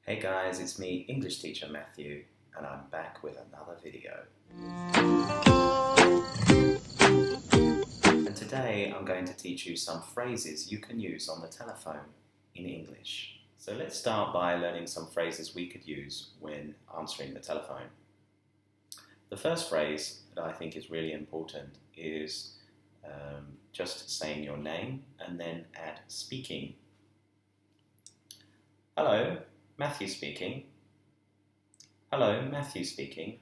Hey guys, it's me, English teacher Matthew, and I'm back with another video. And today I'm going to teach you some phrases you can use on the telephone in English. So let's start by learning some phrases we could use when answering the telephone. The first phrase that I think is really important is just saying your name and then add speaking. Hello, Matthew speaking. Hello, Matthew speaking.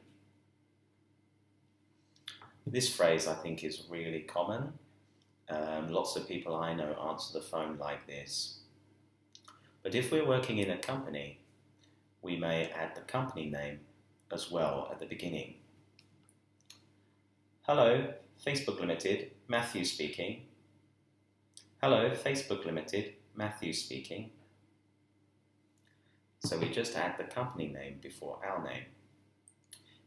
This phrase I think is really common. Lots of people I know answer the phone like this. But if we're working in a company, we may add the company name as well at the beginning. Hello, Facebook Limited, Matthew speaking. Hello, Facebook Limited, Matthew speaking. So we just add the company name before our name.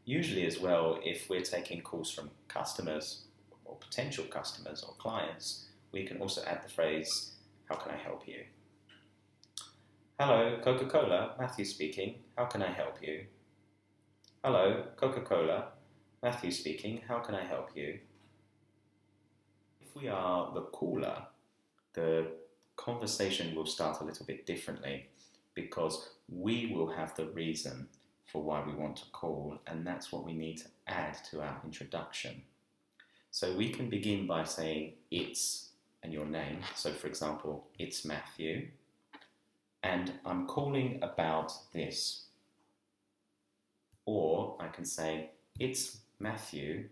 Usually as well, if we're taking calls from customers or potential customers or clients, we can also add the phrase, how can I help you? Hello, Coca-Cola, Matthew speaking, how can I help you? Hello, Coca-Cola, Matthew speaking, how can I help you? If we are the caller, the conversation will start a little bit differently because we will have the reason for why we want to call, and that's what we need to add to our introduction. So we can begin by saying it's and your name. So for example, it's Matthew, and I'm calling about this. Or I can say, it's Matthew,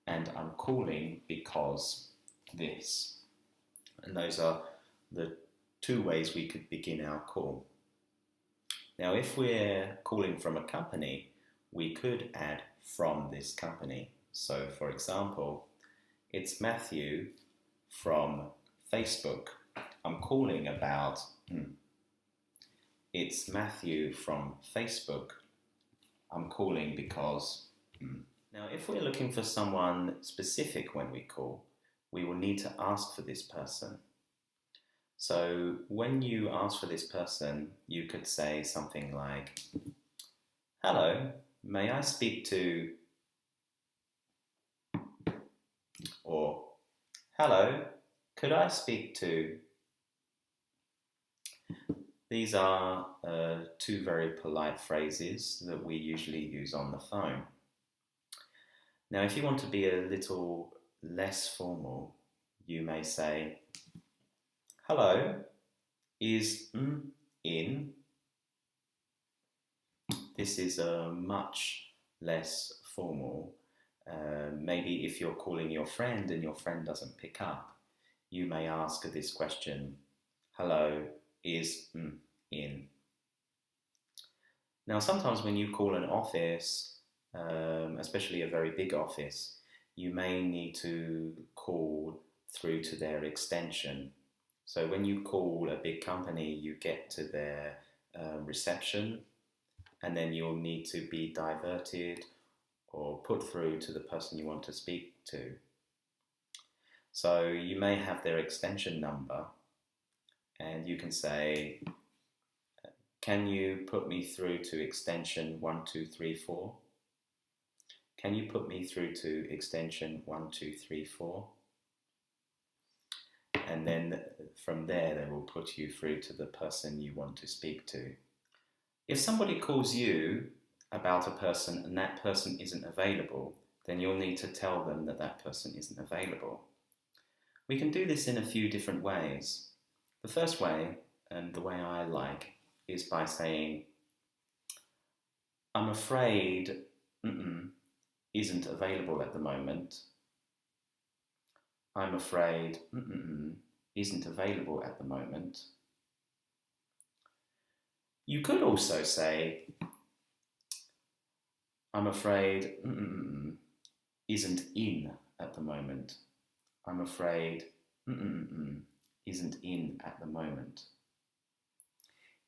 and I'm calling because this. And those are the two ways we could begin our call. Now, if we're calling from a company, we could add from this company. So, for example, it's Matthew from Facebook. I'm calling about, it's Matthew from Facebook. I'm calling because. Now, if we're looking for someone specific when we call, we will need to ask for this person. So when you ask for this person, you could say something like, hello, may I speak to, or hello, could I speak to? These are two very polite phrases that we usually use on the phone. Now, if you want to be a little less formal, you may say, hello, is in? This is much less formal. Maybe if you're calling your friend and your friend doesn't pick up, you may ask this question, hello, is in? Now, sometimes when you call an office, especially a very big office, you may need to call through to their extension. So when you call a big company, you get to their reception, and then you'll need to be diverted or put through to the person you want to speak to. So you may have their extension number, and you can say, can you put me through to extension 1234? Can you put me through to extension 1234? And then from there, they will put you through to the person you want to speak to. If somebody calls you about a person and that person isn't available, then you'll need to tell them that that person isn't available. We can do this in a few different ways. The first way, and the way I like, is by saying, I'm afraid isn't available at the moment. I'm afraid isn't available at the moment. You could also say, I'm afraid isn't in at the moment. I'm afraid isn't in at the moment.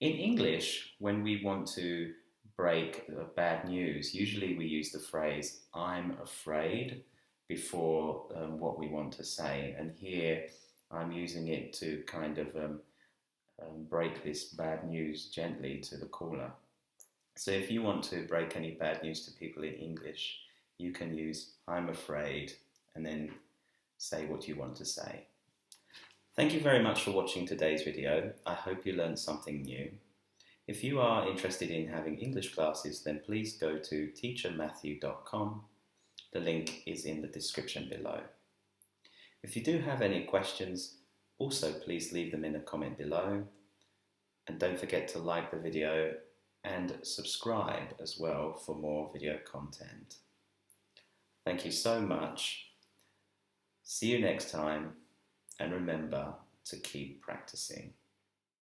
In English, when we want to break bad news, usually we use the phrase, I'm afraid, before what we want to say. And here I'm using it to kind of break this bad news gently to the caller. So if you want to break any bad news to people in English, you can use "I'm afraid" and then say what you want to say. Thank you very much for watching today's video. I hope you learned something new. If you are interested in having English classes, then please go to teachermatthew.com. The link is in the description below. If you do have any questions, also please leave them in a comment below. And don't forget to like the video and subscribe as well for more video content. Thank you so much. See you next time, and remember to keep practicing.